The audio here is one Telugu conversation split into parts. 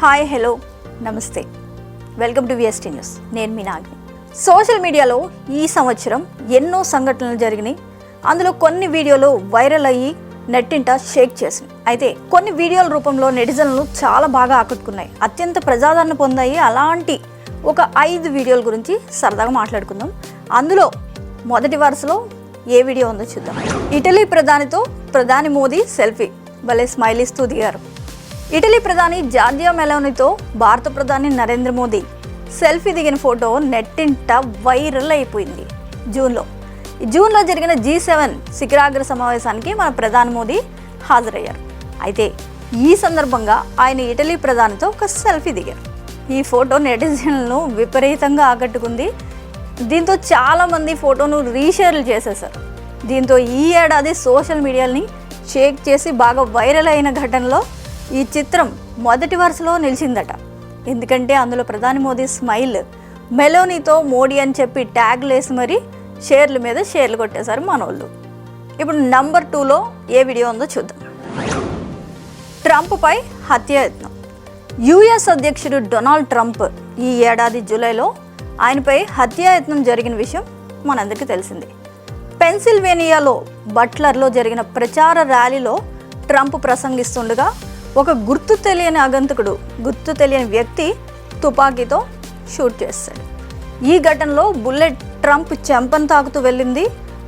హాయ్ హలో నమస్తే వెల్కమ్ టు విఎస్టీ న్యూస్. నేను మీ నాగిని. సోషల్ మీడియాలో ఈ సంవత్సరం ఎన్నో సంఘటనలు జరిగినాయి. అందులో కొన్ని వీడియోలు వైరల్ అయ్యి నెట్టింట షేక్ చేసినాయి. అయితే కొన్ని వీడియోల రూపంలో నెటిజన్లు చాలా బాగా ఆకట్టుకున్నాయి, అత్యంత ప్రజాదరణ పొందాయి. అలాంటి ఒక 5 వీడియోల గురించి సరదాగా మాట్లాడుకుందాం. అందులో మొదటి వరుసలో ఏ వీడియో ఉందో చూద్దాం. ఇటలీ ప్రధానితో ప్రధాని మోదీ సెల్ఫీ, భలే స్మైల్ ఇస్తూ దిగారు. ఇటలీ ప్రధాని జార్జియా మెలోనీతో భారత ప్రధాని నరేంద్ర మోదీ సెల్ఫీ దిగిన ఫోటో నెట్టింట వైరల్ అయిపోయింది. జూన్లో జరిగిన G7 శిఖరాగ్ర సమావేశానికి మన ప్రధాని మోదీ హాజరయ్యారు. అయితే ఈ సందర్భంగా ఆయన ఇటలీ ప్రధానితో ఒక సెల్ఫీ దిగారు. ఈ ఫోటో నెటిజన్లను విపరీతంగా ఆకట్టుకుంది. దీంతో చాలామంది ఫోటోను రీషేర్లు చేసేశారు. దీంతో ఈ ఏడాది సోషల్ మీడియాని షేక్ చేసి బాగా వైరల్ అయిన ఘటనలో ఈ చిత్రం మొదటి వరుసలో నిలిచిందట. ఎందుకంటే అందులో ప్రధాని మోదీ స్మైల్, మెలోనీతో మోడీ అని చెప్పి ట్యాగ్లు వేసి మరీ షేర్ల మీద షేర్లు కొట్టేశారు మనోళ్ళు. ఇప్పుడు నంబర్ 2లో ఏ వీడియో ఉందో చూద్దాం. ట్రంప్పై హత్యాయత్నం. యుఎస్ అధ్యక్షుడు డొనాల్డ్ ట్రంప్ ఈ ఏడాది జూలైలో ఆయనపై హత్యాయత్నం జరిగిన విషయం మనందరికీ తెలిసిందే. పెన్సిల్వేనియాలో బట్లర్లో జరిగిన ప్రచార ర్యాలీలో ట్రంప్ ప్రసంగిస్తుండగా ఒక గుర్తు తెలియని వ్యక్తి తుపాకీతో షూట్ చేస్తాడు. ఈ ఘటనలో బుల్లెట్ ట్రంప్ చెంపను తాకుతూ వెళ్ళింది.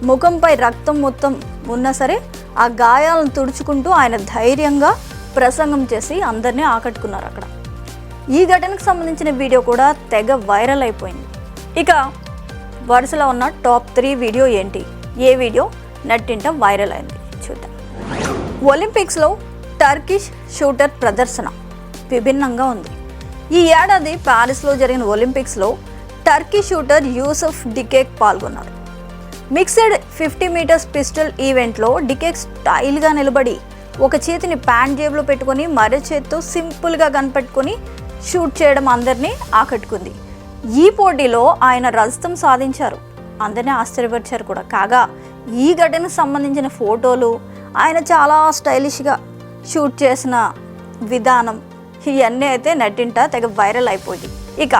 ముఖంపై రక్తం మొత్తం ఉన్నా సరే ఆ గాయాలను తుడుచుకుంటూ ఆయన ధైర్యంగా ప్రసంగం చేసి అందరినీ ఆకట్టుకున్నారు అక్కడ. ఈ ఘటనకు సంబంధించిన వీడియో కూడా తెగ వైరల్ అయిపోయింది. ఇక వరుసలో ఉన్న టాప్ 3 వీడియో ఏంటి, ఏ వీడియో నెట్టింట వైరల్ అయింది చూద్దాం. ఒలింపిక్స్లో టర్కిష్ షూటర్ ప్రదర్శన విభిన్నంగా ఉంది. ఈ ఏడాది ప్యారిస్లో జరిగిన ఒలింపిక్స్లో టర్కీ షూటర్ యూసుఫ్ డికేక్ పాల్గొన్నారు. మిక్స్డ్ 50 మీటర్స్ పిస్టల్ ఈవెంట్లో డికేక్ స్టైల్గా నిలబడి ఒక చేతిని ప్యాంట్ జేబులో పెట్టుకొని మరో చేతితో సింపుల్గా కనిపెట్టుకొని షూట్ చేయడం అందరినీ ఆకట్టుకుంది. ఈ పోటీలో ఆయన రజతం సాధించారు, అందరినీ ఆశ్చర్యపరిచారు కూడా. కాగా ఈ ఘటనకు సంబంధించిన ఫోటోలు, ఆయన చాలా స్టైలిష్గా షూట్ చేసిన విధానం, ఇవన్నీ అయితే నెట్టింట తెగ వైరల్ అయిపోయింది. ఇక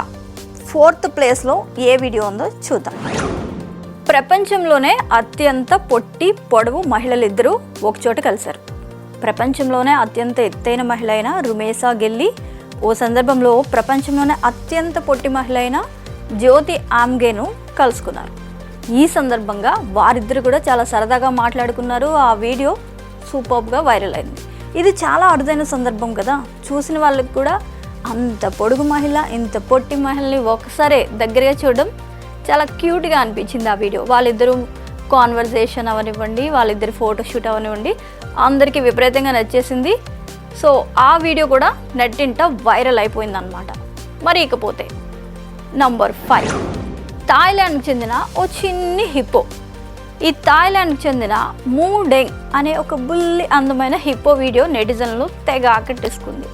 4th ప్లేస్లో ఏ వీడియో ఉందో చూద్దాం. ప్రపంచంలోనే అత్యంత పొడవు మహిళలిద్దరూ ఒకచోట కలిశారు. ప్రపంచంలోనే అత్యంత ఎత్తైన మహిళ అయిన రుమేసా గెల్లి ఓ సందర్భంలో ప్రపంచంలోనే అత్యంత పొట్టి మహిళ అయిన జ్యోతి ఆమ్గేను కలుసుకున్నారు. ఈ సందర్భంగా వారిద్దరు కూడా చాలా సరదాగా మాట్లాడుకున్నారు. ఆ వీడియో సూపర్గా వైరల్ అయింది. ఇది చాలా అరుదైన సందర్భం కదా, చూసిన వాళ్ళకి కూడా అంత పొడుగు మహిళ ఇంత పొట్టి మహిళని ఒకసారి దగ్గరగా చూడడం చాలా క్యూట్గా అనిపించింది ఆ వీడియో. వాళ్ళిద్దరూ కాన్వర్జేషన్ అవనివ్వండి, వాళ్ళిద్దరు ఫోటోషూట్ అవనివ్వండి, అందరికీ విపరీతంగా నచ్చేసింది. సో ఆ వీడియో కూడా నెట్టింట వైరల్ అయిపోయిందన్నమాట. మరి ఇకపోతే నంబర్ 5, థాయిలాండ్కి చెందిన ఓ చిన్ని హిప్పో. ఈ థాయిలాండ్కి చెందిన మూడెంగ్ అనే ఒక బుల్లి అందమైన హిప్పో వీడియో నెటిజన్లు తెగ ఆకట్టిస్తుంది.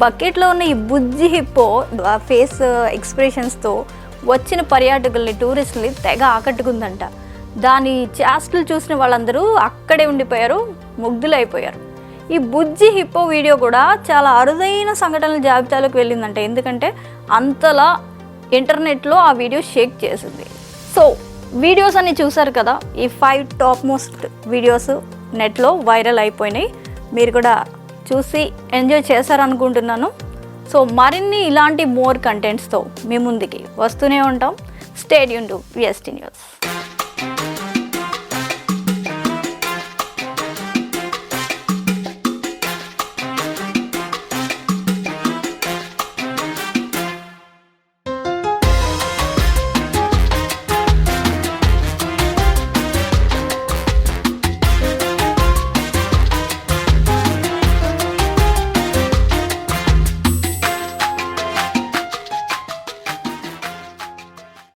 బకెట్లో ఉన్న ఈ బుజ్జి హిప్పో ఫేస్ ఎక్స్ప్రెషన్స్తో వచ్చిన పర్యాటకుల్ని, టూరిస్టుల్ని తెగ ఆకట్టుకుందంట. దాని చేష్టలు చూసిన వాళ్ళందరూ అక్కడే ఉండిపోయారు, ముగ్ధులైపోయారు. ఈ బుజ్జి హిప్పో వీడియో కూడా చాలా అరుదైన సంఘటనల జాబితాలోకి వెళ్ళిందంట. ఎందుకంటే అంతలా ఇంటర్నెట్లో ఆ వీడియో షేక్ చేసింది. సో వీడియోస్ అన్ని చూసారు కదా, ఈ 5 టాప్ మోస్ట్ వీడియోస్ నెట్లో వైరల్ అయిపోయినాయి. మీరు కూడా చూసి ఎంజాయ్ చేశారనుకుంటున్నాను. సో మరిన్ని ఇలాంటి మోర్ కంటెంట్స్తో మీ ముందుకి వస్తూనే ఉంటాం. Stay tuned to VST news.